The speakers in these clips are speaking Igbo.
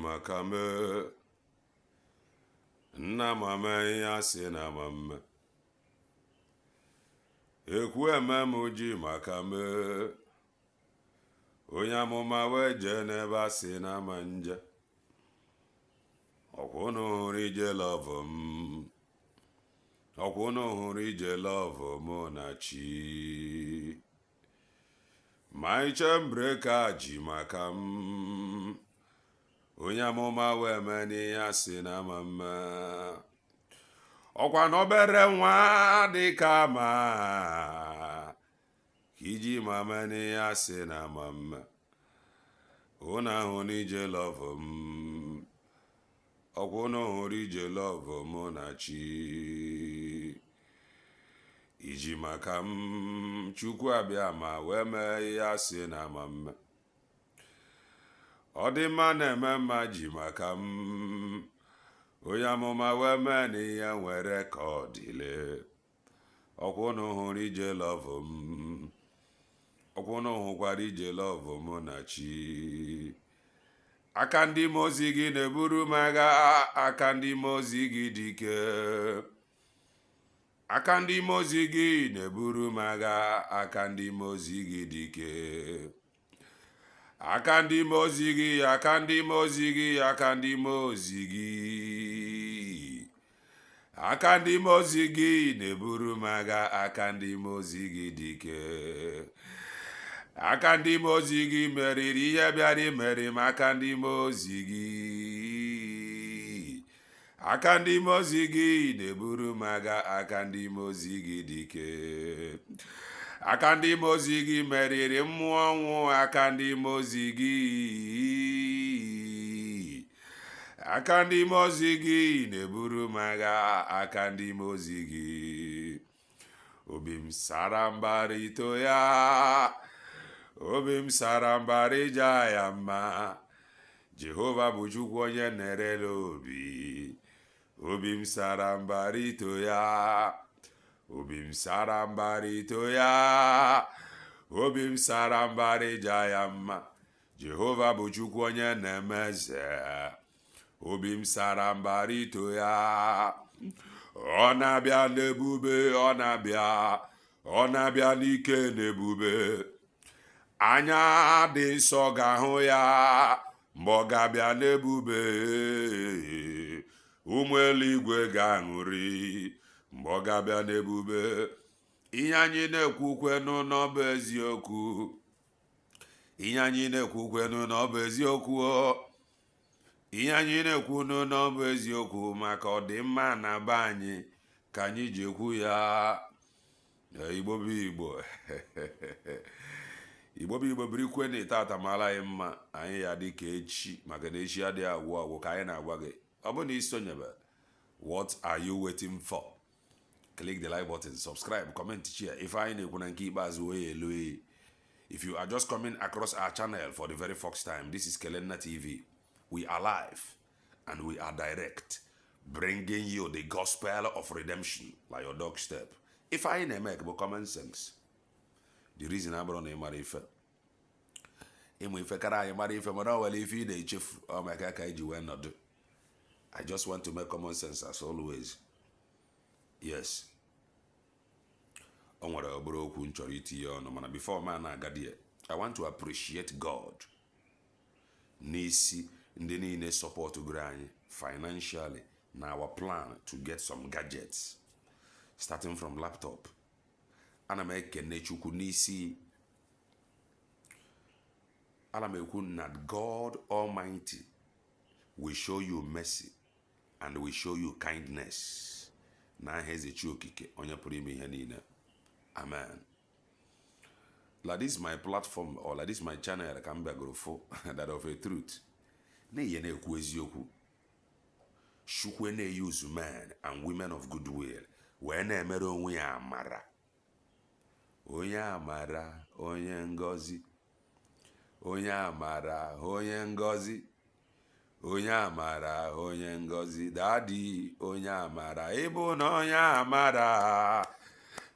makame nna mama ya si na mama ekwu emem ji makame onye amụma wee jee n'ebe a si na ama nje ọkwụnụ hụrụ ije lọvụ m ọkwụnụ hụrụ ije lọvụ mụ na chi ma iche mbreka ji maka m onye amụma wee mee n'ihe a si na ama mma ọkwa n'obere nwa dị ka ma ka iji ma mee n'ihe a si na ama mma ụnụ ahụ n'ije lọvụ m ọkwa ụnụ hụrụ ije lọvụ mụ na chi iji maka m Chukwu abịa ma wee mee ihe a si na ama mma ọ dị mma na-eme mma ji maka m onye amụma wee mee na ihe nwere ka ọ dịle ọkwa ụnụ hụrụ ije lọvụ m ọkwa ụnụ hụkwara ije lọvụ mụ na chi aka ndị mmụọ ozi gị na-eburu m agha aka ndị mmụọ ozi gị dị ike aka ndị mmụọ ozi gị na-eburu m agha aka ndị mmụọ ozi gị dị ike aka ndị mmụọ ozi gị aka ndị mmụọ ozi gị aka ndị mmụọ ozi gị aka ndị mmụọ ozi gị na-eburu m agha aka ndị mmụọ ozi gị dị ike aka ndị mmụọ ozi gị meriri ihe bịara imeri m aka ndị mmụọ ozi gị aka ndị mmụọ ozi gị na-eburu m agha aka ndị mmụọ ozi gị dị ike aka ndị mmụọ ozi gị meriri mmụọ ọnwụ aka ndị mmụọ ozi gị aka ndị mmụọ ozi gị na-eburu m agha aka ndị mmụọ ozi gị obi m sara mbara ito ya obi m sara mbara ịja ya mma Jehova bụ Chukwu onye na-erele obi m sara mbara ito ya obi m sara mbara ito ya obi m sara mbara ịja ya mma Jehova bụ Chukwu onye na-eme eze obi m sara mbara ito ya ọ na-abịa n'ebube ọ na-abịa n'ike n'ebube anya dị nsọ ga-ahụ ya mgbe ọ ga-abịa n'ebube ụmụ eluigwe ga-aṅụrị mgbe ọ ga-abịa n'ebube ihe anyị na-ekwukwenụ n'ọbụ eziokwu ihe anyị na-ekwukwenụ n'ọbụ eziokwu ihe anyị na-ekwunu n'ọbụ eziokwu maka ọdịmma na be anyị ka anyị ji ekwu ya Igbo bụ Igbo Igbo bụ Igbo birikwe na tata mara anyị mma anyị ya dị ka echi maka na echi adịghị agwụ ka anyị na-agwa gị ọ bụ na isonyebe what are you waiting for? Click the like button, subscribe, comment, share if anyị na-ekwu na nke ikpeazụ wee elu. If you are just coming across our channel for the very first time, this is Kelenna TV. We are live and we are direct, bringing you the gospel of redemption like your doorstep. If I na-make bụ common sense. The reason I brought na ife ịmụ ife kara anyị mara ife mana ọ nwere ife ị na-echefu ọ maka ka iji wee nọdụ. I just want to make common sense as always. Yes. O nwere obere okwu m chọrọ itinye ọnụ mana before man na-aga there, I want to appreciate God n'isi ndị niile support gụrụ anyị financially na our plan to get some gadgets starting from laptop. Ana m ekene Chukwu n'isi. Ana m ekwu na God Almighty will show you mercy and will show you kindness na aha eze chi okike onye pụrụ ime ihe niile. Amen. Like this my platform or like this my channel ka m bịagoro fo that of a truth na ihe na-ekwu eziokwu. Chukwu na-use men and women of goodwill wee na-emere onwe ya amara. Onye amara onye ngọzi onye amara onye ngọzi onye amara onye ngọzi dadi onye amara ịbụ na onye amara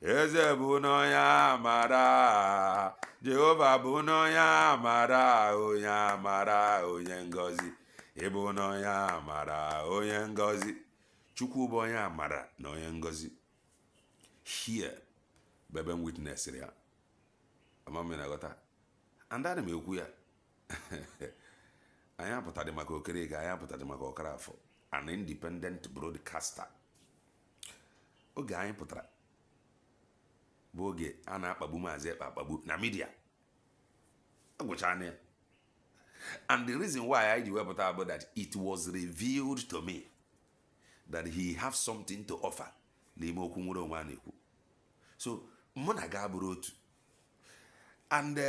eze bụ na onye amara Jehova bụ na onye amara onye ngọzi ịbụ na onye amara onye ngozi Chukwu bụ onye amara na onye ngozi here bebe witness ya amami na gota and ana m ekwu ya anyị apụtadị maka Okereke anyị apụtadị maka Ọkarafọ an independent broadcaster oge anyị pụtara bụ oge a na-akpagbu Maazị Ekpa akpagbu na media agwụchana ya. And the reason why I wepụta about that, it was revealed to me that he have something to offer n'ime okwu nwere onwe a na-ekwu. So mụ na ga bụrụ otu. And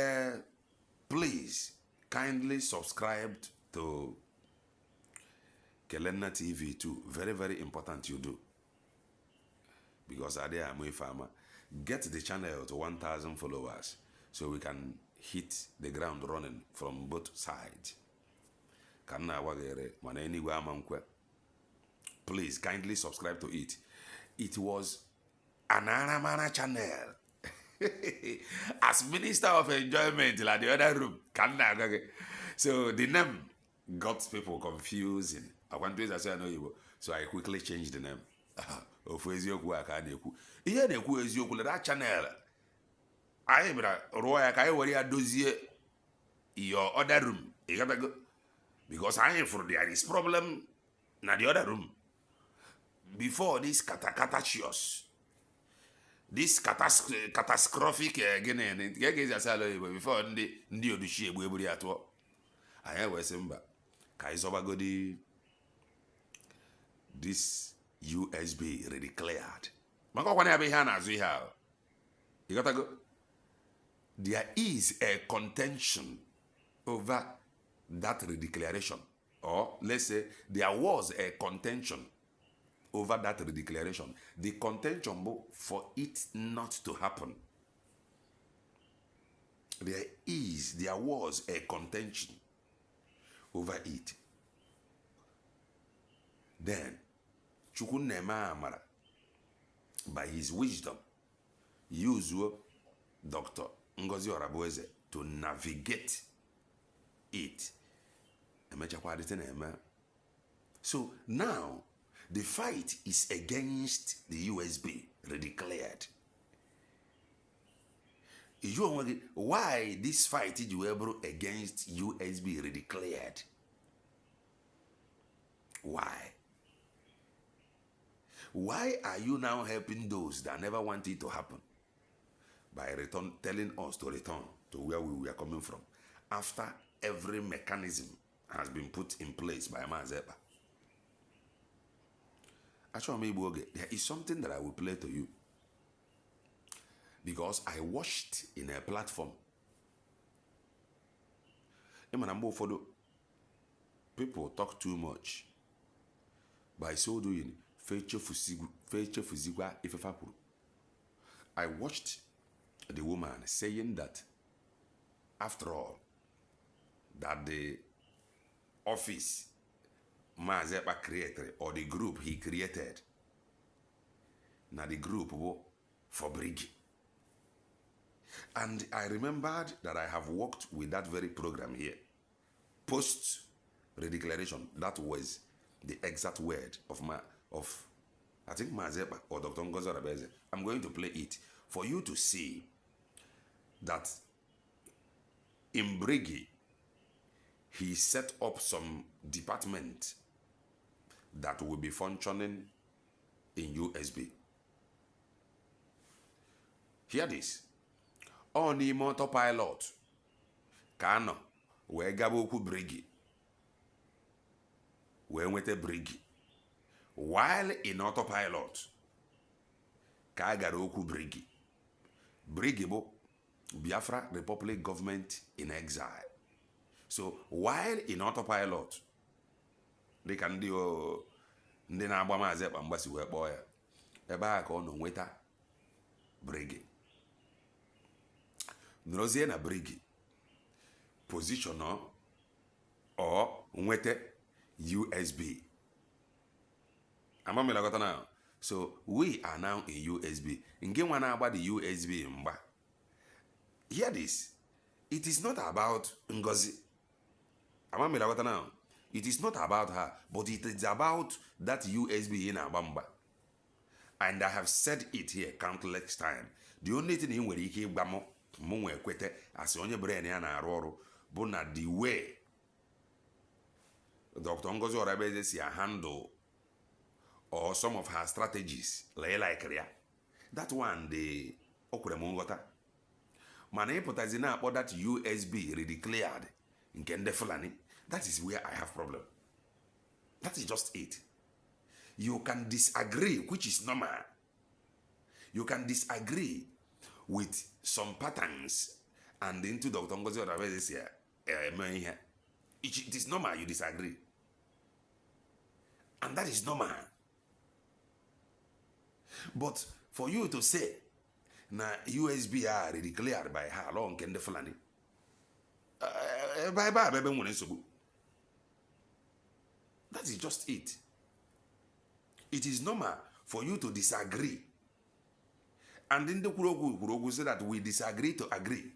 please kindly subscribe to Kelenna TV too. Very, very important you do. Because I am a farmer. Get the channel to 1,000 followers so we can hit the ground running from both sides. Please kindly subscribe to it. It was an Aramana channel. As Minister of Enjoyment, like the other room. So the name got people confusing. I want to say I know you, so I quickly changed the name. Of Ezioku Akaneku. Here the Ezioku that channel. I bra Roya Kai Waria dozie your other room. You gotta go because I am for there is problem na the other room. Before this catastrophic catastrophic again before ndi odushi egbu eburi atọ anya we simba ka izobagodi this USB redeclared maka kwa na be ha na azu ihe a you gotta go. There is a contention over that redeclaration, or let's say there was a contention over that redeclaration. The contention for it not to happen. There was a contention over it. Then, Chukwunema Amara, by his wisdom, used Dr. Ngozi Orabueze to navigate it. So now the fight is against the USB redeclared. Why this fight is against USB redeclared? Why? Why are you now helping those that never want it to happen? By telling us to return to where we were coming from after every mechanism has been put in place by Maazị Ekpa. Actually, there is something that I will play to you because I watched in a platform. People talk too much. By so doing, I watched the woman saying that after all, that the office Maazị Ekpa created, or the group he created, now the group for Briggy. And I remembered that I have worked with that very program here. Post redeclaration, that was the exact word of I think Maazị Ekpa or Dr. Ngozi Orabueze. I'm going to play it for you to see that in Briggy, he set up some department that will be functioning in USB. Hear this. On the autopilot, Kano, where Gaboku Briggy, where went a Briggy. While in autopilot, Kagaroku Briggy. Briggy bo Biafra Republic government in exile. So while in autopilot, they can do ndị na-agba Maazị Ekpa mgbasi wee kpọọ ya ebe a ka ọ nọ nweta Briggy. Nọrọzie na Briggy position or nweta USB. Amamela got now. So we are now in USB. Nge nwa na-agba the USB mgba. Hear this. It is not about Ngozi. Amamela got now. It is not about her, but it is about that USB in Abamba. And I have said it here countless times. The only thing in where he came kwete as onye brain ya na arụ ọrụ bụ na the way Dr. Ngozi Orabeze si handle or some of her strategies like ya. That one the okwere m nghọta. Mana ịpụtazi na-akpọ that USB redeclared nke ndị Fulani. That is where I have problem. That is just it. You can disagree, which is normal. You can disagree with some patterns and into Dr. Ngozi Orabeze here. It is normal you disagree. And that is normal. But for you to say, na USB are declared by her along Kende Fulani, that is just it. It is normal for you to disagree. And then the Kurogu say that we disagree to agree.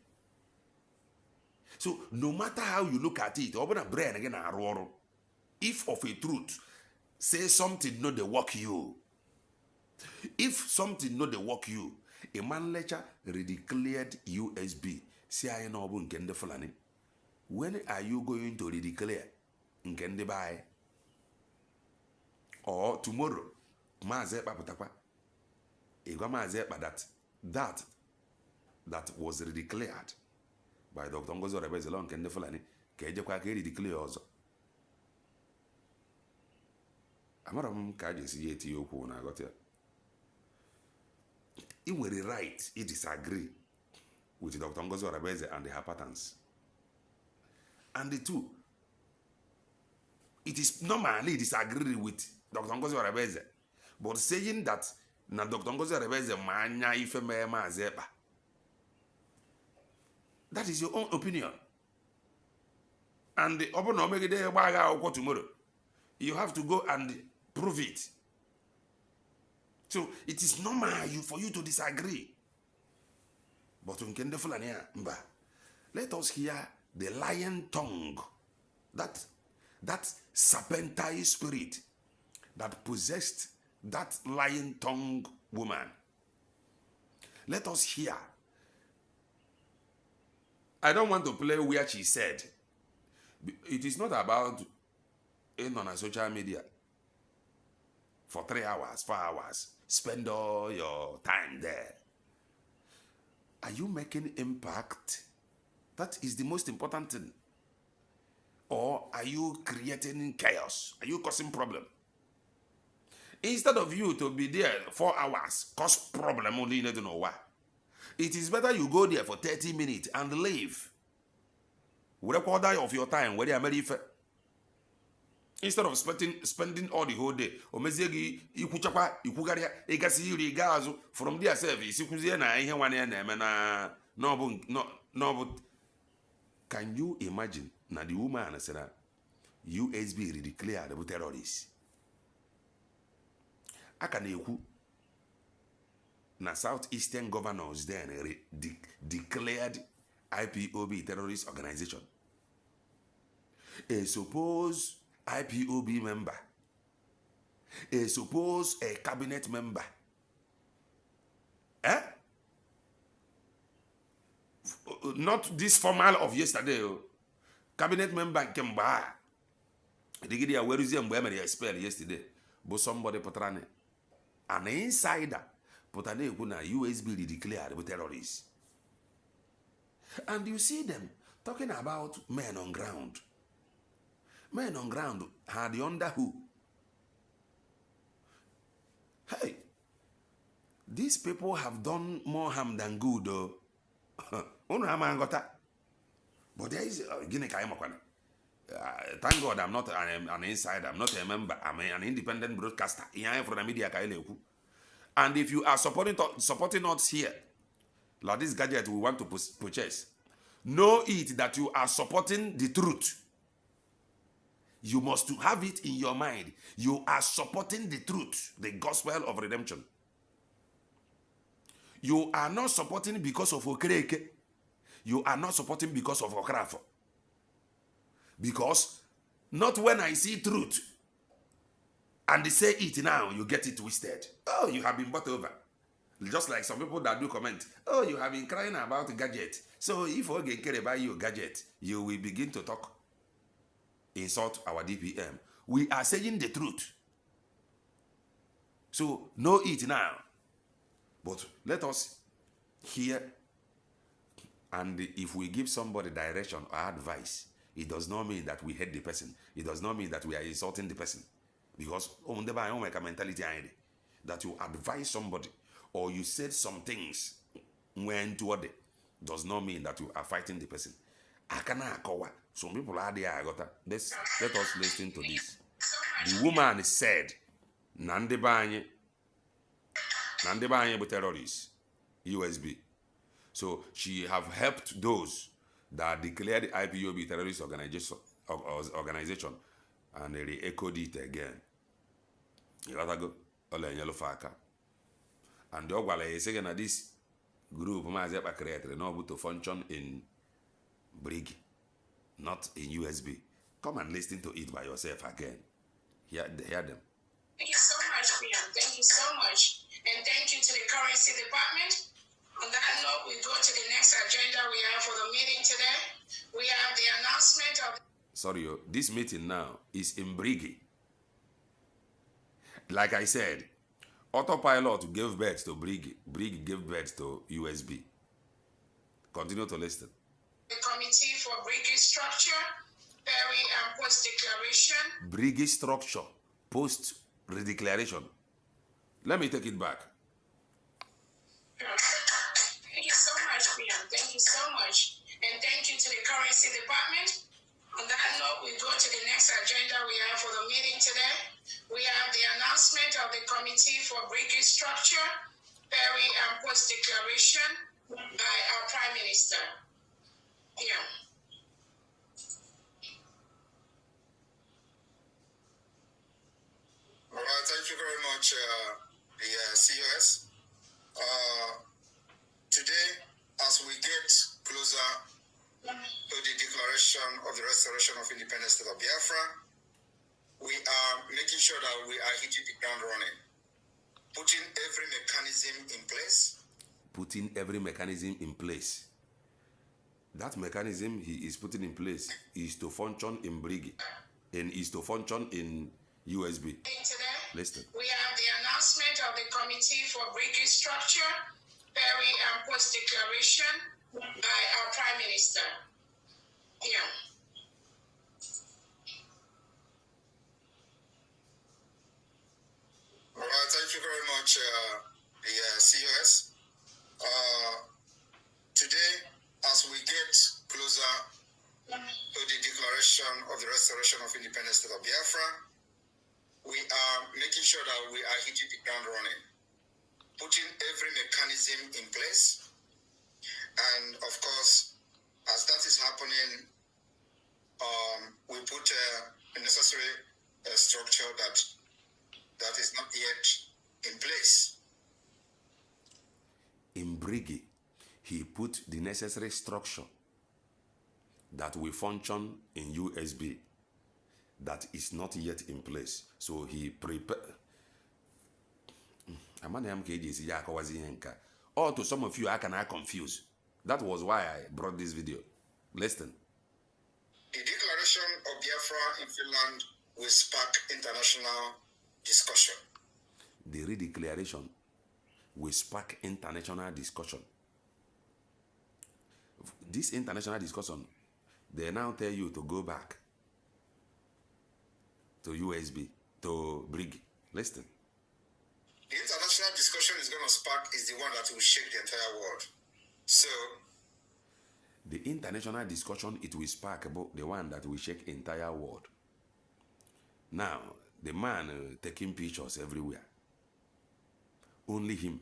So no matter how you look at it, if of a truth, say something no they work you. If something no they work you, a man lecture redeclared USB. Say I know about Nkende Fulani. When are you going to redeclare Nkende Bai? Or tomorrow, Mazepa Putakwa. That was redeclared by Dr. Ngozi Orabeze along Nkende Fulani. Keje kwa ke redeclare also. Amara ka jesi yeti okwu na got here. He will right, he disagree with Dr. Ngozi Orabeze and her patterns. And the two, it is normally disagree with Dr. Ngozi Orabeze, but saying that na Dr. Ngozi Orabeze manya ife me mazepa, that is your own opinion. And the open omegide baga tomorrow, you have to go and prove it. So it is normal for you to disagree. But in Nkende Fulani, let us hear the lion tongue, that serpentine spirit that possessed that lion tongue woman. Let us hear. I don't want to play where she said. It is not about in on a social media for 3 hours, 4 hours. Spend all your time there. Are you making impact? That is the most important thing. Or are you creating chaos? Are you causing problem? Instead of you to be there 4 hours, cause problem only, you don't know why. It is better you go there for 30 minutes and leave. Record of your time where they are very fair. Instead of spending all the whole day, omezegi ikuchakwa ikugaria egasi yuri gazu from their service ikuzie na ihe wane na eme na no. Can you imagine na the woman said USB redeclared the terrorists? Aka na ekwu na southeastern governors then declared IPOB terrorist organization. Suppose IPOB member, suppose a cabinet member, not this formal of yesterday, cabinet member came by. Digidia where is the spell yesterday? But somebody put an insider put an USB declared with terrorists. And you see them talking about men on ground. Men on ground had the under who? Hey, these people have done more harm than good, though. But there is thank God I'm not an insider, I'm not a member, I'm an independent broadcaster. And if you are supporting us here, like this gadget we want to purchase, know it that you are supporting the truth. You must have it in your mind. You are supporting the truth, the gospel of redemption. You are not supporting because of Okereke. You are not supporting because of Okrafo. Because Not when I see truth and they say it now, you get it twisted. Oh, you have been bought over. Just like some people that do comment, oh, you have been crying about a gadget. So if we care about your gadget, you will begin to talk, insult our DPM. We are saying the truth. So know it now. But let us hear, and if we give somebody direction or advice, it does not mean that we hate the person. It does not mean that we are insulting the person. Because make a mentality that you advise somebody or you said some things when toward it does not mean that you are fighting the person. Some people are there. Let us listen to this. The woman said, Nandebanye terrorists, USB. So she have helped those that declared the IPOB terrorist organization, and they re-echoed it again. You gotta go. And the Ogwala saying that this group Mazep created no to function in Brig, not in USB. Come and listen to it by yourself again. Hear them. Thank you so much, Brian. Thank you so much. And thank you to the Currency Department. On that note, we go to the next agenda we have for the meeting today. We have the announcement of... Sorry, this meeting now is in Brigi. Like I said, Autopilot gave birth to Brigi. Brigi gave birth to USB. Continue to listen. The Committee for Brigi Structure, Perry and Post Declaration. Brigi Structure, Post Redeclaration. Let me take it back. Thank you so much, Brian. Thank you so much. And thank you to the Currency Department. On that note, we go to the next agenda we have for the meeting today. We have the announcement of the Committee for Brigi Structure, Perry and Post Declaration by our Prime Minister. Here. All right, thank you very much, the COS. Today, as we get closer to the declaration of the restoration of independent state of Biafra, we are making sure that we are hitting the ground running, putting every mechanism in place. Putting every mechanism in place. That mechanism he is putting in place is to function in Brigi and is to function in USB. Today, listen. We have the announcement of the Committee for Brigi Structure, Perry and Post Declaration by our Prime Minister. Here. All right, thank you very much, the COS. Today, as we get closer to the declaration of the restoration of independent state of Biafra, we are making sure that we are hitting the ground running, putting every mechanism in place. And of course, as that is happening, we put a necessary structure that is not yet in place. In Brigi, he put the necessary structure that will function in USB that is not yet in place. So he prepared. Or to some of you, I cannot confuse. That was why I brought this video. Listen. The declaration of Biafra in Finland will spark international discussion. The redeclaration will spark international discussion. This international discussion, they now tell you to go back to USB, to Brig. Listen. The international discussion is going to spark is the one that will shake the entire world. So, the international discussion it will spark about the one that will shake the entire world. Now, the man taking pictures everywhere. Only him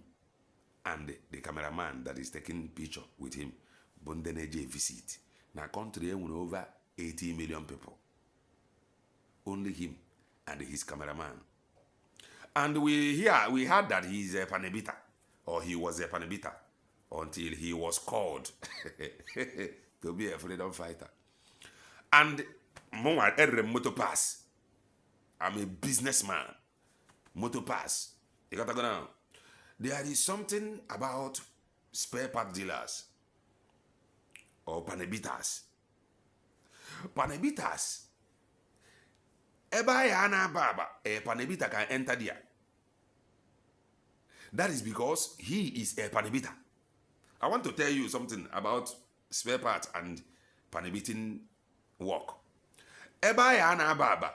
and the cameraman that is taking picture with him. Bondeneje visit. Now, country with over 80 million people. Only him and his cameraman. And we heard that he is a panebita, or he was a panebita, until he was called to be a freedom fighter. And motor pass. I'm a businessman. Motor pass. You got to go now. There is something about spare part dealers or panebitas. Panebitas. Eba yana baba, a panebita can enter there. That is because he is a panebita. I want to tell you something about spare parts and panebiting work. Eba yana baba.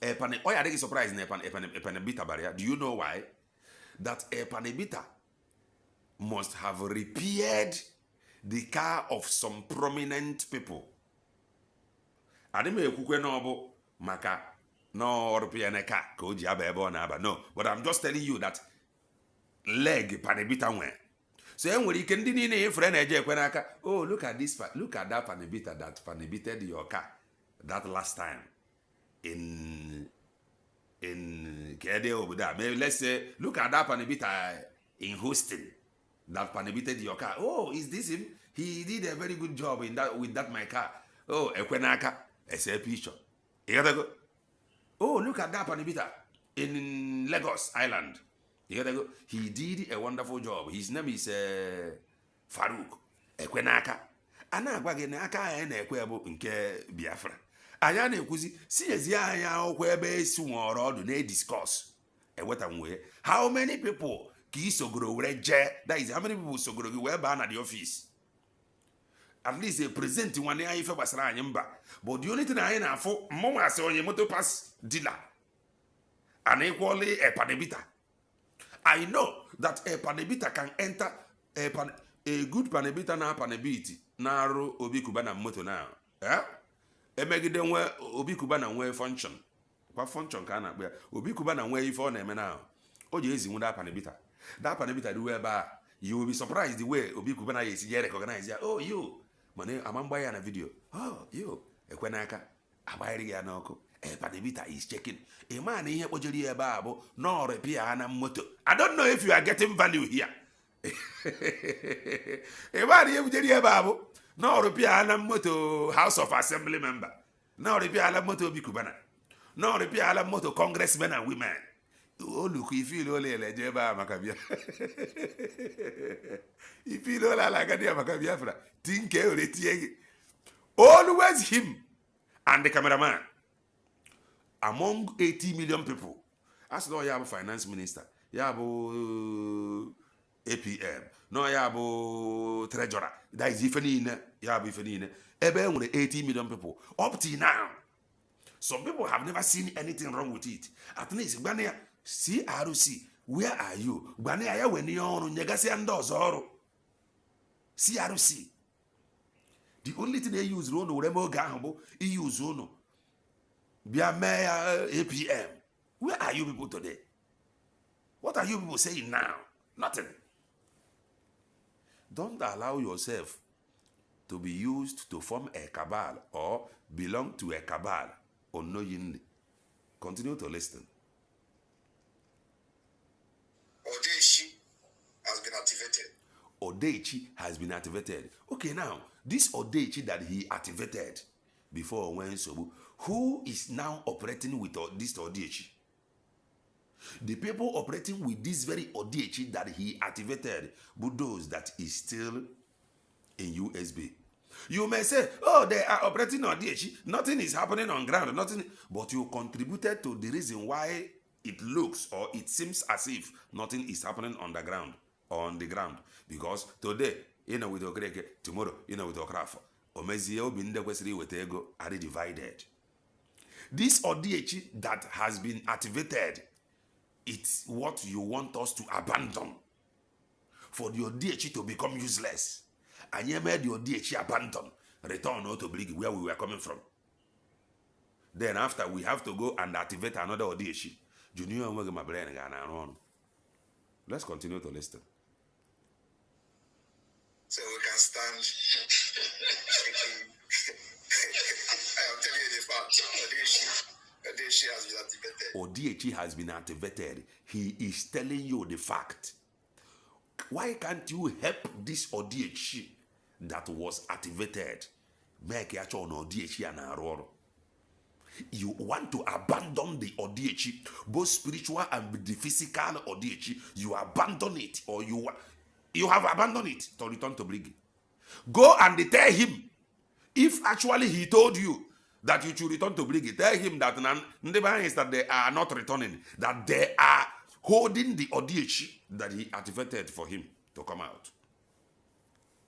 Oh, yeah, I think it's surprising a panebita barrier. Do you know why? That a panebita must have repaired the car of some prominent people. No, maka no repair car no, but I'm just telling you that leg panebita went. So when you can do friend oh, look at this, look at that panebita that panebited your car that last time in Kede over there. Maybe let's say, look at that panebita in Houston that panebited your car. Oh, is this him? He did a very good job in that with that my car. Oh, ekwenaka, a picture. You gotta go. Oh, look at that panebita in Lagos Island. You gotta go. He did a wonderful job. His name is Farouk Ekwenaka. Ana gwage na aka na ekwebo nke Biafra. Aya na ekuzi si ezi anya okwa ebe esi nworo odu na discuss. Eweta nwe. How many people ki sogoro were je? That is how many people sogoro gi we ba na the office? At least they present one year if basara anyị mba. But the only thing I na afọ mmọnwụ ase onye motor pass dealer. And equally a panebita. I know that a panebita can enter a good panebita na panebiti na arụ obi kubana moto now. Eh? Emegide nwe obi kubana nwe function. Kwa function ka na akpọ ya. Obi kubana nwe ife ọ na-eme now. O ji ezi nwe da panebita. That panebita do ebe a, you will be surprised the way obi kubana yesi je recognize ya. Oh, you. Mane amamba ya na video. Oh, you. Ekwenaka. Abayiri ya n'ọkụ. Panebita is checking. A man here kpojeri ebe a bụ no repair na moto. I don't know if you are getting value here. A man here kpojeri ebe a bụ no repair na moto House of Assembly member. No repair na moto obi kubana. No repair na moto congressmen and women. Oh, look, if you know Lejeba Macabia. If you know La Gadia Macabiafra, think always him and the cameraman. Among 80 million people. As though you have a finance minister, you have APM, no, you have treasurer. That is if any, you have if any. Ebe 80 million people. Up till now. Some people have never seen anything wrong with it. At least, CRC, where are you? Gbanaya when you on Negasi and Dozoro. CRC. The only thing they use Rono Remo Gambo, he use Rono. Bia Mayor APM. Where are you people today? What are you people saying now? Nothing. Don't allow yourself to be used to form a cabal or belong to a cabal unknowingly. Continue to listen. Odechi has been activated. Odechi has been activated. Okay, now, this Odechi that he activated before when so who is now operating with this Odechi? The people operating with this very Odechi that he activated, but those that is still in USB. You may say, oh, they are operating Odechi, nothing is happening on ground, nothing, but you contributed to the reason why it looks or it seems as if nothing is happening on the ground or on the ground. Because today, with Okreke, tomorrow, with Okrafo, Omezie Obinde Kwesiri with Ego are divided. This Odechi that has been activated, it's what you want us to abandon. For the Odechi to become useless. And you made the Odechi abandon, return to Brigi where we were coming from. Then after we have to go and activate another Odechi. Junior and my brain on. Let's continue to listen. So we can stand. I am telling you the fact. Odechi has been activated. Odechi has been activated. He is telling you the fact. Why can't you help this Odechi that was activated make ya chọ na odiechi ya na-arụ ọrụ. You want to abandon the odiechi, both spiritual and the physical odiechi. You abandon it, or you have abandoned it to return to Brigi. Go and tell him, if actually he told you that you should return to Brigi, tell him that is that they are not returning, that they are holding the odiechi that he activated for him to come out.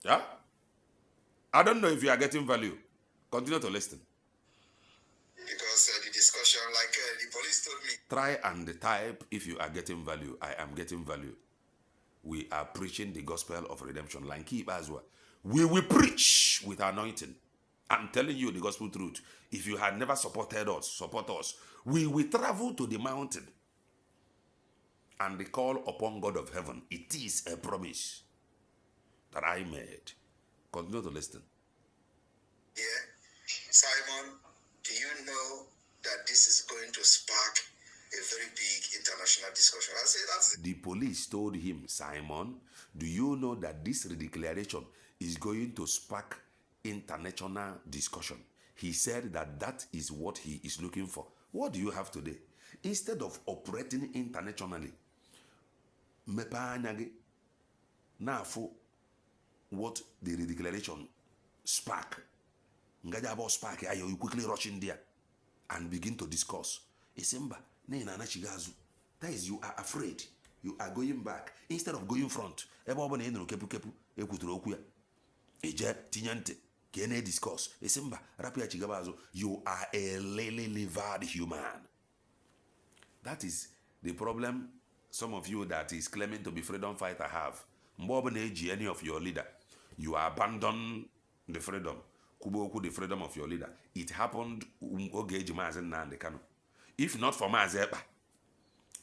Yeah? I don't know if you are getting value. Continue to listen. Because the discussion, like the police told me. Try and type if you are getting value. I am getting value. We are preaching the gospel of redemption. Like keep as well. We will preach with anointing. I'm telling you the gospel truth. If you had never supported us, support us. We will travel to the mountain and call upon God of heaven. It is a promise that I made. Continue to listen. Yeah. Simon, do you know that this is going to spark a very big international discussion? I say that's it. The police told him, Simon, do you know that this declaration is going to spark international discussion? He said that is what he is looking for. What do you have today? Instead of operating internationally, what the declaration spark. You quickly rush in there and begin to discuss. That is, you are afraid. You are going back instead of going front. Discuss. You are a lily-livered human. That is the problem some of you that is claiming to be freedom fighter have. Any of your leader, you abandon the freedom. The freedom of your leader. It happened if not for Mazepa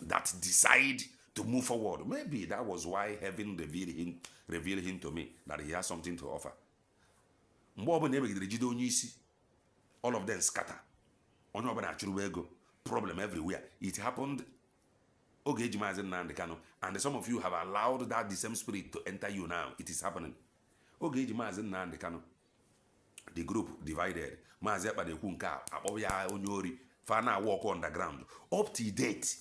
that decide to move forward. Maybe that was why heaven revealed him to me that he has something to offer. All of them scatter. Problem everywhere. It happened. And some of you have allowed that the same spirit to enter you now. It is happening. The group divided. Fana walk underground. Up to date,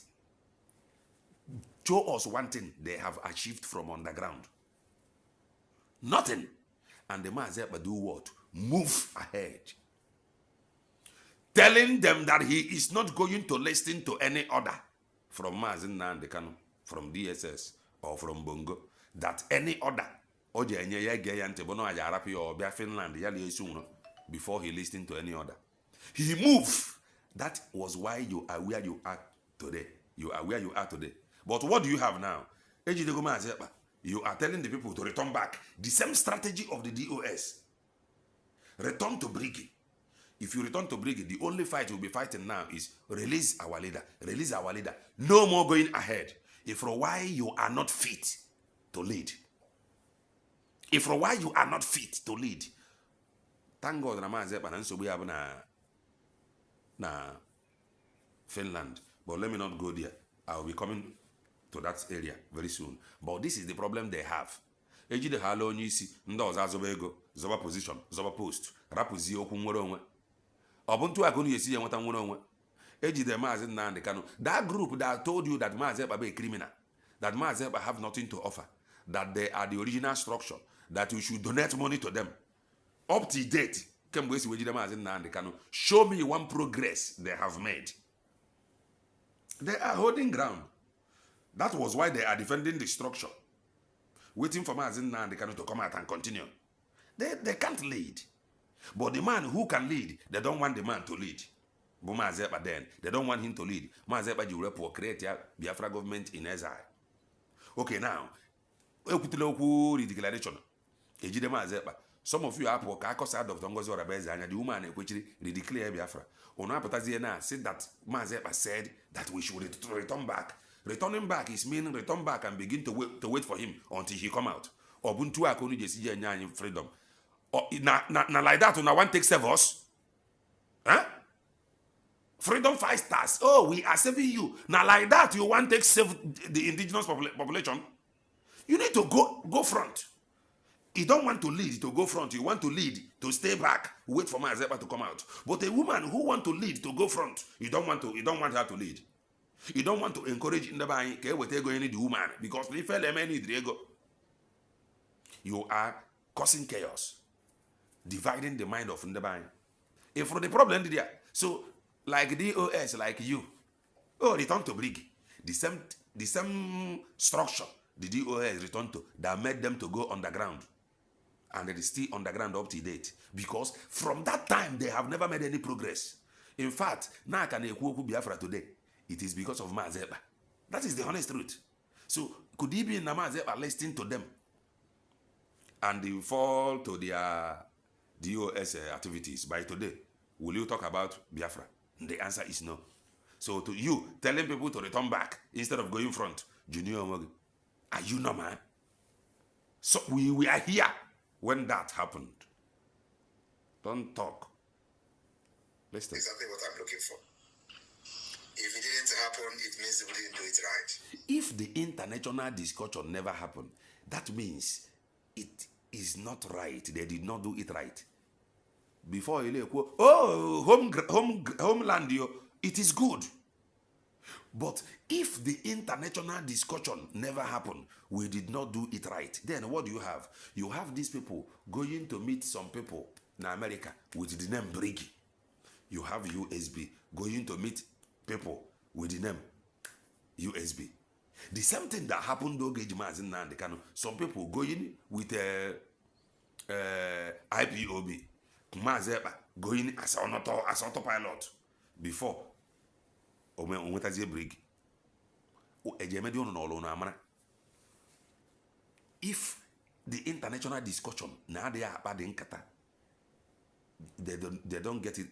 show us one thing they have achieved from underground. Nothing. And the Mazepa do what? Move ahead. Telling them that he is not going to listen to any order from Mazin Nandekano, from DSS or from Bongo, that any order or Finland before he listened to any order. He moved. That was why you are where you are today. You are where you are today. But what do you have now? You are telling the people to return back. The same strategy of the DOS. Return to Brigi. If you return to Brigi, the only fight you'll be fighting now is release our leader. Release our leader. No more going ahead. If for a while you are not fit to lead. If for a while you are not fit to lead. Thank God na Finland. But let me not go there. I will be coming to that area very soon. But this is the problem they have. Ejide halo onye isi ndị ọzọ azọba ego, zọba position, zọba post, rapụzie okwu nwere onwe. Ọ bụ ntu akụ na-esi enweta nwere onwe. Ejide Maazị Nnamdi Kanu. That group that told you that Maazị Ekpa be a criminal, that Maazị Ekpa have nothing to offer, that they are the original structure, that you should donate money to them. Up to date, show me one progress they have made. They are holding ground. That was why they are defending the structure. Waiting for Maazị Nnamdi Kanu to come out and continue. They can't lead. But the man who can lead, they don't want the man to lead. But Maazị Ekpa then, they don't want him to lead. Maazị Ekpa will create a Biafra government in exile. Okay, now, declaration. Ejide Maazị Ekpa. Some of you are Dr. Ngozi Orabeze, the woman declare Biafra. Said that Maazị Ekpa said that we should return back. Returning back is meaning return back and begin to wait for him until he come out. Ubuntu akonu jesi nyanya freedom. Na like that, una one take save us. Huh? Freedom fighters. Oh, we are saving you. Now like that, you want to save the indigenous population. You need to go front. You don't want to lead to go front. You want to lead to stay back, wait for Mazepa to come out. But a woman who want to lead to go front, you don't want her to lead. You don't want to encourage in the buying the woman because if you are causing chaos, dividing the mind of Ndebanye. If for the problem there, so like DOS, like you, return to Brig, the same structure the DOS return to that made them to go underground, and it is still underground up to date because from that time they have never made any progress. In fact, now can Biafra today, it is because of Mazepa. That is the honest truth. So could he be in Mazepa listening to them and they fall to their DOS activities by today? Will you talk about Biafra? The answer is no. So to you, telling people to return back instead of going front, Junior Omogi, are you normal? So we are here when that happened. Don't talk. Listen. Exactly what I'm looking for. If it didn't happen, it means we didn't do it right. If the international discussion never happened, that means it is not right. They did not do it right. Before you homeland, it is good. But if the international discussion never happened, we did not do it right, then what do you have? You have these people going to meet some people in America with the name Briggy. You have USB going to meet people with the name USB. The same thing that happened to Kano. Some people going with IPOB. Mazepa going as an autopilot before Brig. If the international discussion now they are bad in Qatar, they don't get it,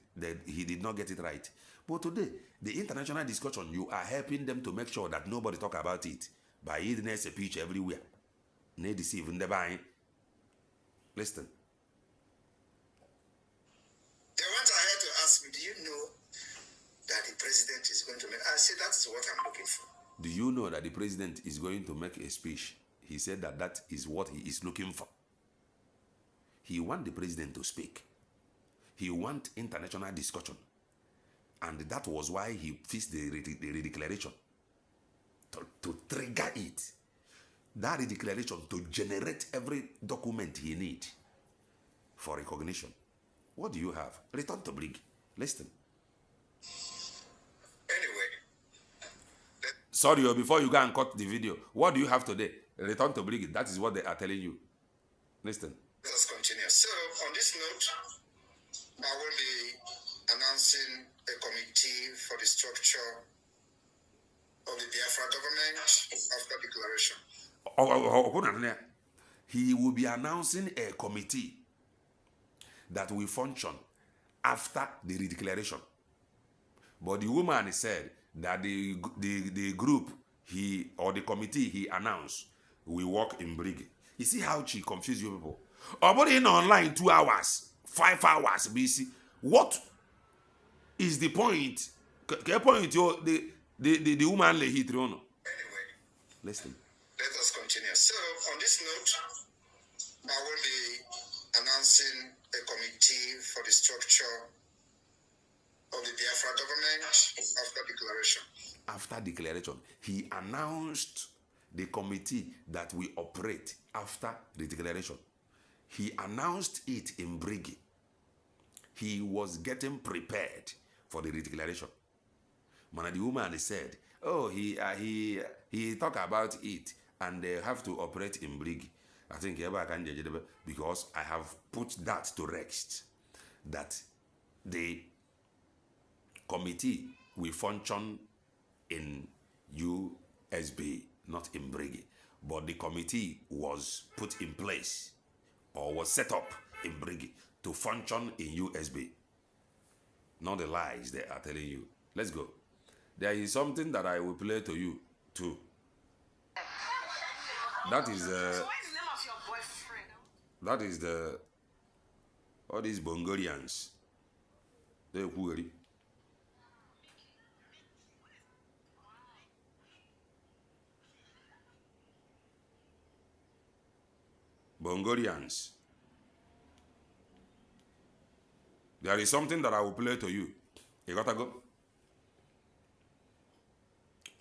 he did not get it right. But today, the international discussion, you are helping them to make sure that nobody talk about it by eating a speech everywhere. They deceive in the buying. Listen. They went ahead to ask me, do you know that the president is going to make? I said, that is what I'm looking for. Do you know that the president is going to make a speech? He said that is what he is looking for. He wants the president to speak. He wants international discussion. And that was why he fixed the declaration to trigger it. That declaration to generate every document he needs for recognition. What do you have? Return to Brig. Listen. Anyway. Sorry, before you go and cut the video, what do you have today? Return to Brig. That is what they are telling you. Listen. Let us continue. So, on this note, I will be announcing a committee for the structure of the Biafra government after declaration. He will be announcing a committee that will function after the redeclaration. But the woman said that the group the committee he announced will work in Brig. You see how she confused you people? But in online 2 hours, 5 hours, BC. What is the point? The woman lay hit on. Anyway, listen. Let us continue. So, on this note, I will be announcing a committee for the structure of the Biafra government after declaration. After declaration, he announced the committee that will operate after the declaration. He announced it in Brig. He was getting prepared for the declaration. Man, the woman said, "Oh, he talk about it, and they have to operate in Brig." I think I can judge it because I have put that to rest. That the committee will function in USB, not in Brig. But the committee was put in place or was set up in Brig to function in USB. Not the lies they are telling you. Let's go. There is something that I will play to you too. That is the all these Bongolians. They worry. Bongorians. There is something that I will play to you. You gotta go.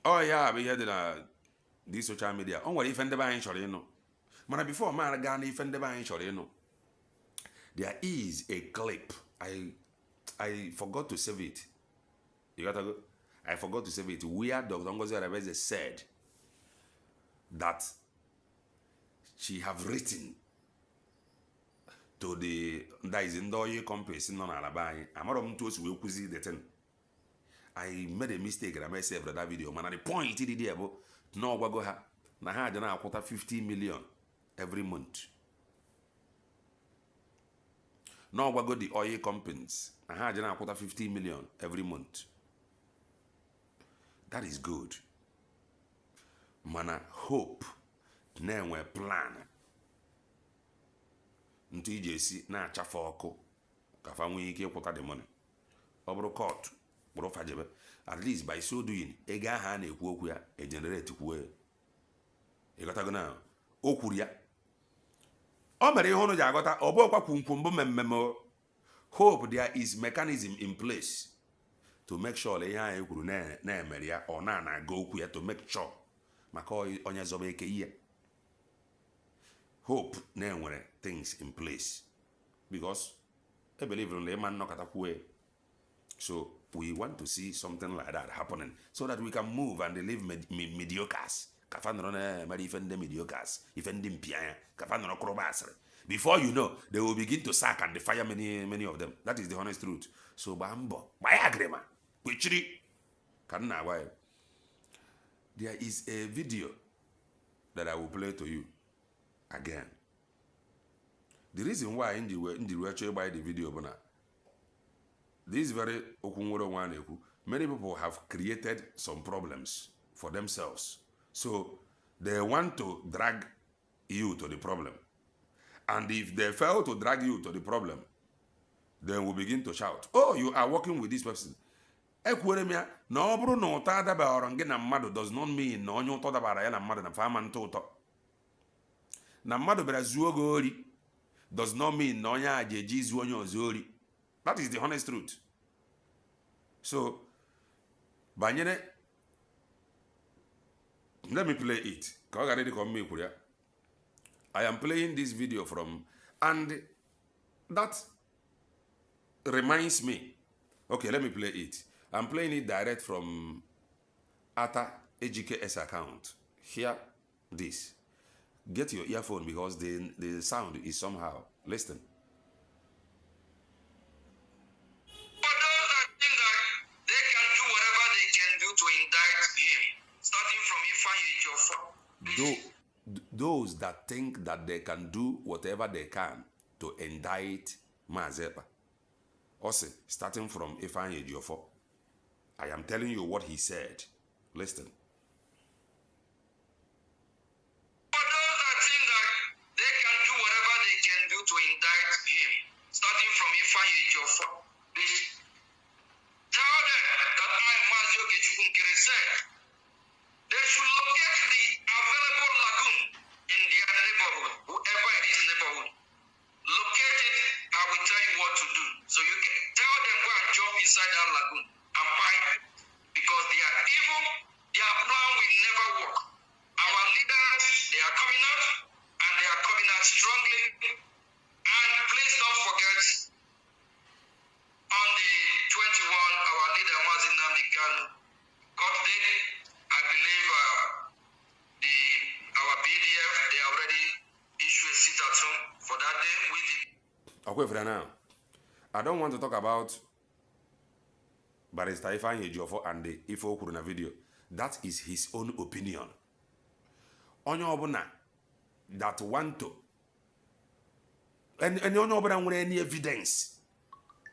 Oh yeah, we had this social media. On what if and the buying short, you know. Man, before man got if and the buying short, you know. There is a clip. I forgot to save it. You gotta go. I forgot to save it. Where Dr. Ngozi Arabeze said that she have written to the that is in the company in on Alabama. I'm not to us will the thing. I made a mistake and I made save that video. Man, at the point it did about no go ha na ha jana quarter 50 million every month. No go the oil companies. Na ha jana quarter 50 million every month. That is good. Mana hope na enwe plan. Ntu ije si na achafa ọkụ ka fa nwee ike ịkwụta the money. Ọ bụrụ court bụrụ fajebe. At least by so doing, ego aha na-ekwu okwu ya generate kwuo. Ị gotago na o kwuru ya. O mere ihe unu ji agọta ọ bụ ọkwa kwumkwum mmemme. Hope there is mechanism in place to make sure ihe anyị kwuru na-emere ya ọ na-aga okwu ya to make sure maka onye zọba eke ihe. Hope na-enwere things in place because I believe in the man nọkọta kwuo. So we want to see something like that happening so that we can move and live mediocres. Mediocres. Before you know, they will begin to sack and fire many of them. That is the honest truth. So bambo, agrema, there is a video that I will play to you again. The reason why in the actually buy the video, this very okunworo one, many people have created some problems for themselves. So they want to drag you to the problem. And if they fail to drag you to the problem, then we begin to shout, oh, you are working with this person. Ekweremia, na oburu na ụtọ adabara gị na mmadụ does not mean na onye ụtọ dabara ya na mmadụ na fama ntụ ụtọ. Na mmadụ bịara zuo gị ori does not mean na onye a ji eji izu onye ọzọ ori. That is the honest truth. So, banyere, let me play it. I am playing this video from, and that reminds me. Okay, let me play it. I'm playing it direct from Ata EGKS account. Hear this. Get your earphone because the sound is somehow. Listen. Those that think that they can do whatever they can to indict Mazepa. Also, starting from Ifeanyi Ejiofor. I am telling you what he said. Listen. For those that think that they can do whatever they can do to indict him, starting from Ifeanyi Ejiofor, tell them that I, Mazio Gechukunkere, said they should locate the available lagoon in their neighborhood, whoever it is neighborhood. Locate it, I will tell you what to do. So you can tell them go and jump inside that lagoon and fight, because they are evil, their plan will never work. Our leaders, they are coming out, and they are coming out strongly. And please don't forget, on the 21, our leader Mazin Namikano got there. I believe our PDF, they already issued a sit at home for that day with the. Okay, for now, I don't want to talk about Barrister Ifeanyi Ejiofor and the Ifo Kuruna video. That is his own opinion. Onye obuna that want to, and onye obuna nwere any evidence.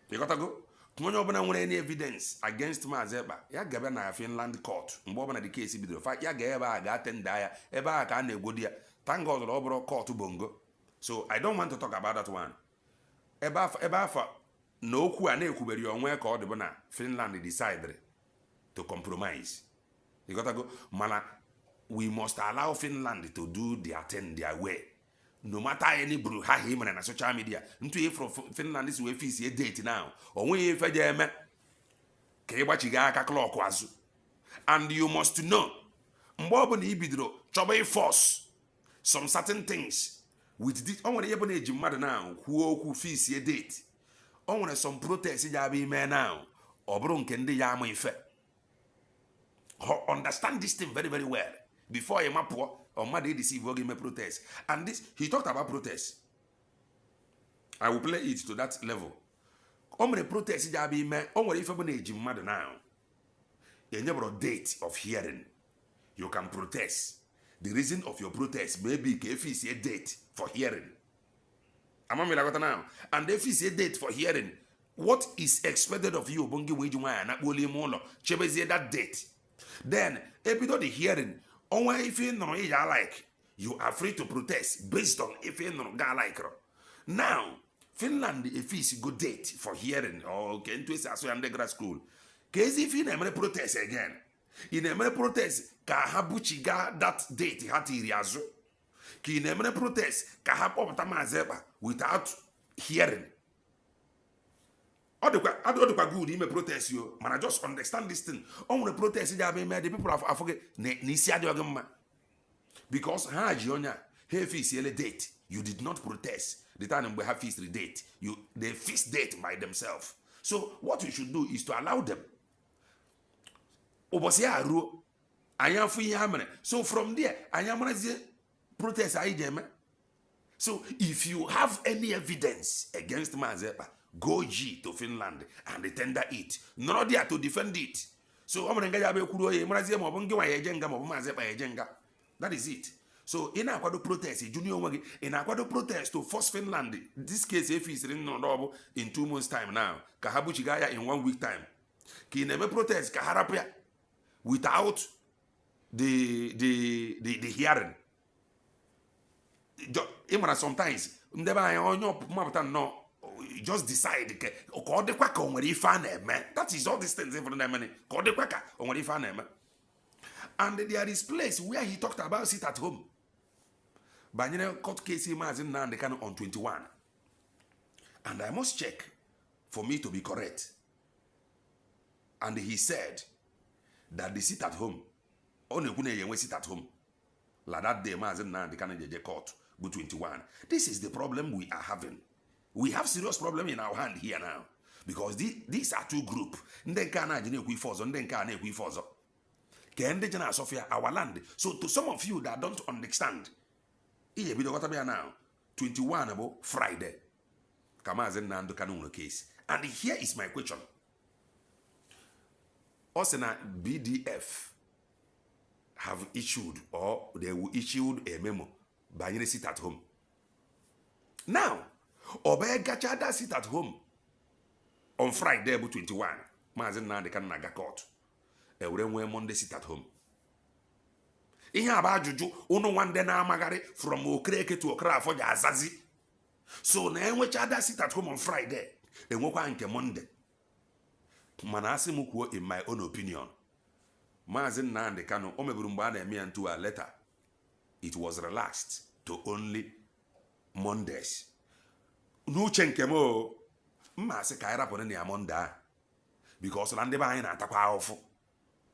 You got to go. Onye obuna nwere any evidence against Mazepa. Ya gaba na Finland court. Mgbe obuna the case bidoro. Fa ya ga ebe a ga attenda ya. Ebe a ka na egodi ya. Thank God na oburo court bongo. So I don't want to talk about that one. Ebe afa na okwu a na-ekwuberi onwe ka ọ dị bụ na Finland decided to compromise. You gotta go. Mana, we must allow Finland to do their thing their way. no matter any bro ha him na social media ntu e from Finland is we fix a date now onwe e fe je eme ka ị gbachiga aka clock azụ. And you must know mgbe ọbụla ibidoro chọba force some certain things with this o nwere ihe bụ na eji mmadụ now kwuo okwu fix a date o nwere some protest ya bụ ime now ọ bụrụ nke ndị ya ama ife. Understand this thing very very well before you mapụọ mmadụ deceive oge ime protest. And this he talked about protest. I will play it to that level. O nwere protest ya bụ ime o nwere ife bụ na eji mmadụ now a date of hearing. You can protest. The reason of your protest may be if it's a date for hearing. Now. And if it's a date for hearing, what is expected of you? That date. Then, if you do the hearing, only if you know like, you are free to protest based on if you know like. Now, Finland, if it's a good date for hearing, or okay, into a undergrad school. Case if you never protest again, you never protest, kahabuchiga that date hatiri azu. Ki never protest, kahapoptamazeba without hearing. I don't good, he may protest you, man. I just understand this thing. Only protest the people of forget Nisia because Hajionia, hey, date. You did not protest the time we have fixed the date. They fixed date by themselves. So what we should do is to allow them. So from there, protest. So if you have any evidence against Mazepa, go to Finland and tender it. Not there to defend it. So that is it. So in Aquado protest, junior in Aquado protest to force Finland. This case if it's in 2 months time now. Kahabuchigaya in 1 week time. Ki never protest Kaharapia without the hearing. Sometimes no just decide that is all these things. And there is place where he talked about sit at home. But court case on 21. And I must check for me to be correct. And he said that the sit at home, only sit at home. Like that day, the court, go 21. This is the problem we are having. We have serious problem in our hand here now. Because these are two groups. Our land. So to some of you that don't understand, now 21 about Friday. Case. And here is my question. Osena BDF have issued or they will issue a memo by sit at home. Now, Obey Gachada sit at home on Friday about 21. Mazen na de kan naga court. Monday sit at home. Ihe aba ajuju unu nwande na amagari from Okreke to Okra for Azazi. So na enwecha ada sit at home on Friday. Enwekwa nke Monday. Mana asị m kwuo in my own opinion. Maazị Nnamdi Kanu o meburu mgbe a na-eme into a letter. It was relaxed to only Mondays. N'uche nke m o mma asị ka irapụ na ya Monday because na ndị be anyị na-atakwa ahụfụ.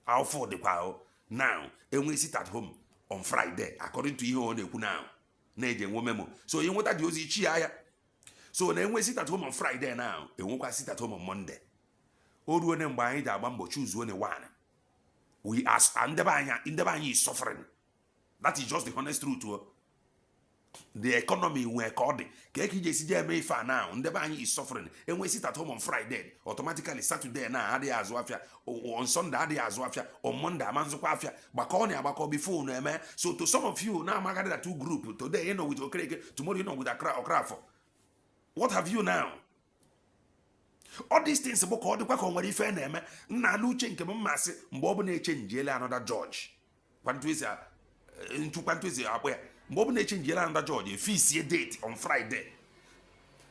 Ahụfụ dịkwa o. Now, enwe sit at home on Friday according to ihe ọ na-ekwu now. Na-eje nwe memo. So you nweta dị ozi ichi ya. So na enwe sit at home on Friday now. Enwekwa sit at home on Monday. Oruo ne mgbe anyị ji agba mbọ choose one one. We ask ndebe anyị is suffering. That is just the honest truth. The economy we according. Keki jesi je eme ifa now. Ndebe anyị is suffering. And we sit at home on Friday. Automatically Saturday na adi azu afia. On Sunday adi azu afia. On Monday amanzukwa afia. Bakoni abako before no eme. So to some of you now magadi that two group. Today you know with Okreke. Tomorrow you know with Okrafo. What have you now? All these things about all the work on what if name na luche nke mmasi mgbe ọ bụ na-echange another judge. Kwantwezi into kwantwezi akwa mgbe ọ bụ na-echange another judge fix a date on Friday.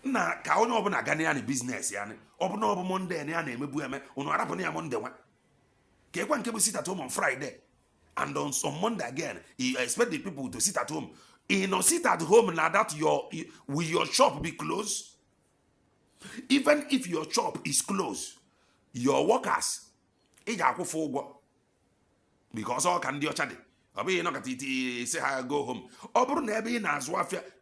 Na ka onye ọ bụ na gani ya business ya ni. Ọ bụ na ọ bụ Monday na ya na-emebu eme unu arapụ na ya Monday nwa. Ka ekwa nke bụ sit at home on Friday and on Monday again you expect the people to sit at home In a sit at home now that will your shop be closed? Even if your shop is closed, your workers, because all can do say go home.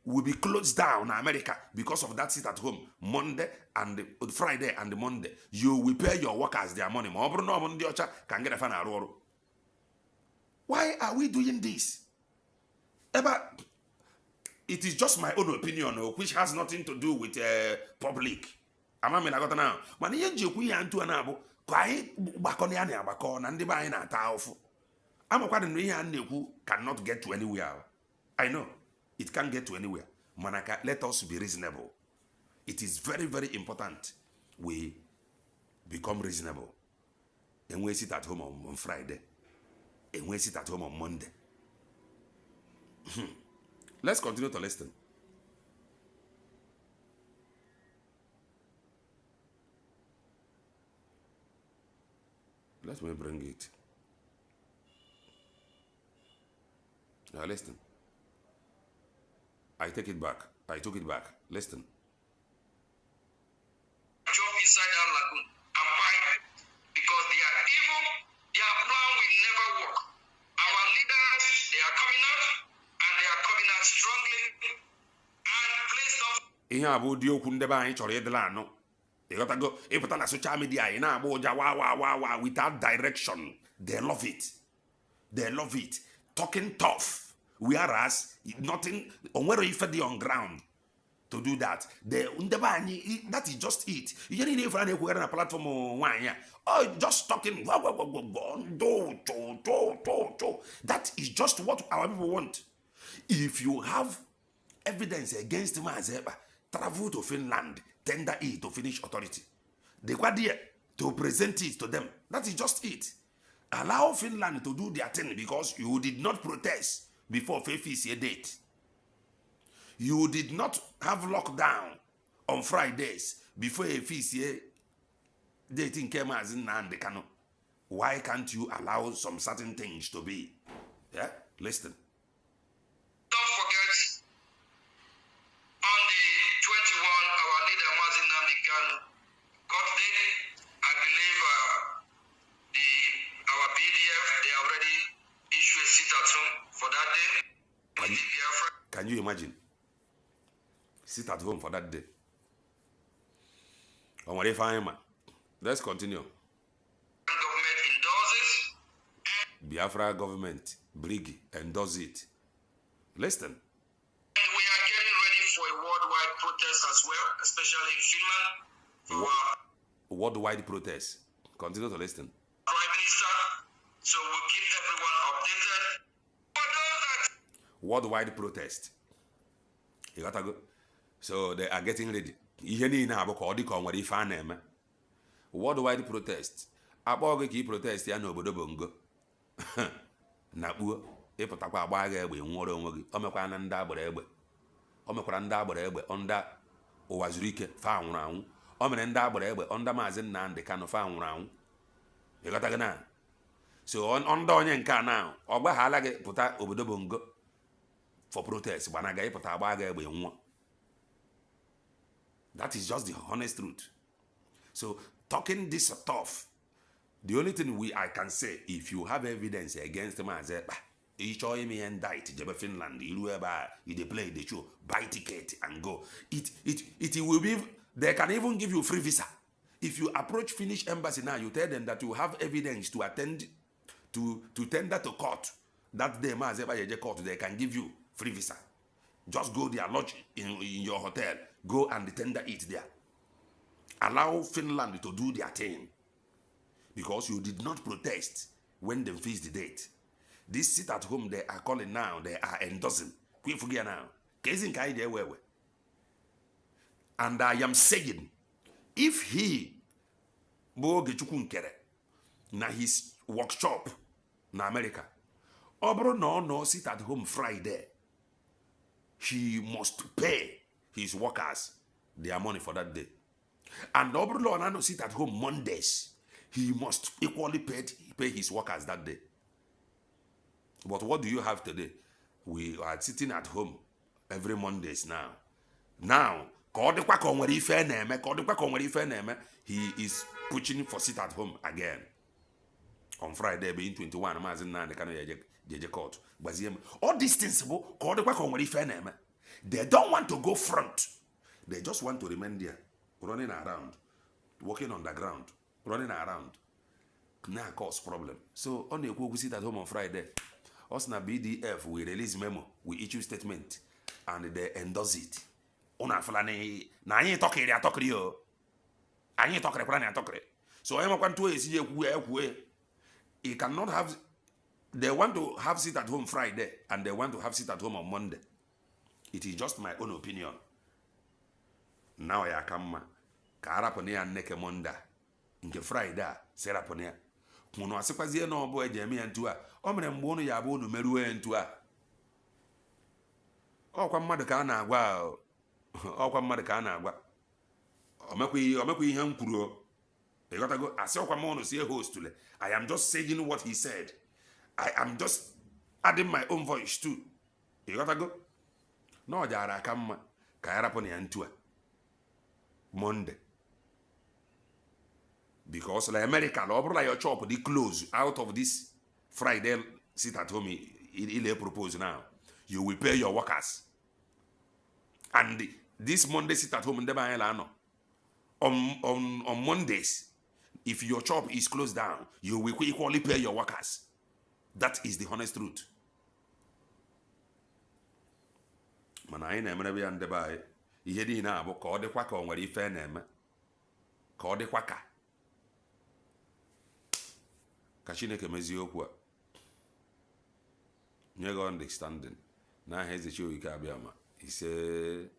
Will be closed down in America because of that sit at home Monday and Friday and Monday. You will pay your workers their money. Can get a fan. Why are we doing this? It is just my own opinion, which has nothing to do with public. Am I got now? Man, you joke we and to an abo. Quite baconian abacon and the buying at off. I'm a quite who cannot get to anywhere. I know it can't get to anywhere. Manaka, let us be reasonable. It is very, very important we become reasonable. And we sit at home on Friday. And we sit at home on Monday. Let's continue to listen. Let me bring it. Now listen. I take it back. I took it back. Listen. Jump inside that lagoon and fight because they are evil. Their plan will never work. Our leaders, they are coming out and they are coming out strongly and place of. Ihe a bụ ụdị okwu ndebe anyị chọrọ ịdịla anọ. Ịghọtago ịpụta na social media anyị na-agba ụja wa without direction. They love it. They love it. Talking tough. Whereas nothing onwere ife dị on ground to do that. That is just it. You need if I na platform nwaanyị. Oh, just talking. That is just what our people want. If you have evidence against Mazeba, travel to Finland, tender it to Finnish authority. They were there to present it to them. That is just it. Allow Finland to do their thing because you did not protest before FECA date. You did not have lockdown on Fridays before FECA dating came as in Nandekano. Why can't you allow some certain things to be? Yeah? Listen. Don't forget, on the 21, our leader Mazin Namdekan got there. I believe our PDF, they already issued a sit at home for that day. Can you imagine? Sit at home for that day. Let's continue. Government endorses. Biafra government, Brigi, endorse it. Listen. And we are getting ready for a worldwide protest as well, especially in Finland. For worldwide protest. Continue to listen. Prime Minister. So we'll keep everyone updated. For those that Worldwide protest. You gotta go. So they are getting ready. Ihe niile abụ ka ọ dị ka ọ nwere ife a na-eme. Worldwide protest. Akpọọ gị ka ị protest ya n'obodo Bongo. Na kpuo ịpụtakwa agba agha egbe nwụọrọ onwe gị. O mekwara na ndị agbara egbe. O mekwara ndị agbara egbe onda ụwa zuru ike fa nwụrụ anwụ. O mere ndị agbara egbe onda Maazị Nnamdi Kanu fa nwụrụ anwụ. You got to go. So onda onye nke a na ọ gbaghala gị pụta obodo Bongo for protest gbanaga ịpụta agba agha egbe nwụọ. That is just the honest truth. So talking this stuff, the only thing I can say, if you have evidence against Mazeba, you show me indict Jebe Finland, you play the show, buy ticket and go. It will be, they can even give you free visa. If you approach Finnish embassy now, you tell them that you have evidence to attend to tender to court. That day Mazeba Yeje court, they can give you free visa. Just go there, lodge in your hotel, go and tender it there. Allow Finland to do their thing. Because you did not protest when they fixed the date. This sit at home they are calling now, they are endorsing. Quick forget now. And I am saying, if he na his workshop na America, Obro no sit at home Friday, he must pay his workers their money for that day. And Obro no sit at home Mondays, he must equally pay his workers that day. But what do you have today? we are sitting at home every Mondays now. Now, ka ọ dịkwa ka o nwere ife na-eme, ka ọ dịkwa ka o nwere ife na-eme, he is pushing for sit at home again. On Friday, being 21, Mazi Nnamdi Kanu jeje court. All these things, ka ọ dịkwa ka o nwere ife na-eme. They don't want to go front. They just want to remain there, running around, walking on the ground, running around. Now cause problem. So on the we sit at home on Friday. Us na BDF we release memo, we issue statement, and they endorse it. Una fulani na anyị tọkịrị yo. Anyị tọkịrị kwara na tọkịrị. So I want to see you. You cannot have. They want to have sit at home Friday, and they want to have sit at home on Monday. It is just my own opinion. Now I come. Karaponia neke Monday. Nke Friday, Seraponia. Kuno asikwazie no boy Jemi entua. Omere mgbono ya bụ numeruwe entua. Ọkwa mmadụ ka a na-agwa. Ọkwa mmadụ ka a na-agwa. Omekwa ihe m kwuru. You gotta go. I say, host. I am just saying what he said. I am just adding my own voice too. You gotta go. No, jara kama kairaponi antua Monday. Because like America, like your chop, they close out of this Friday sit at home. He propose now. You will pay your workers. And this Monday sit at home in the on Mondays. If your shop is closed down, you will equally pay your workers. That is the honest truth. Mana anyị na-emere ya ndebe anyị ihe dị na-abụ ka ọ dịkwa ka o nwere ife na-eme ka ọ dịkwa ka Chineke mezie okwu a nye gị understanding na aha Eze Chiwike Abiama ise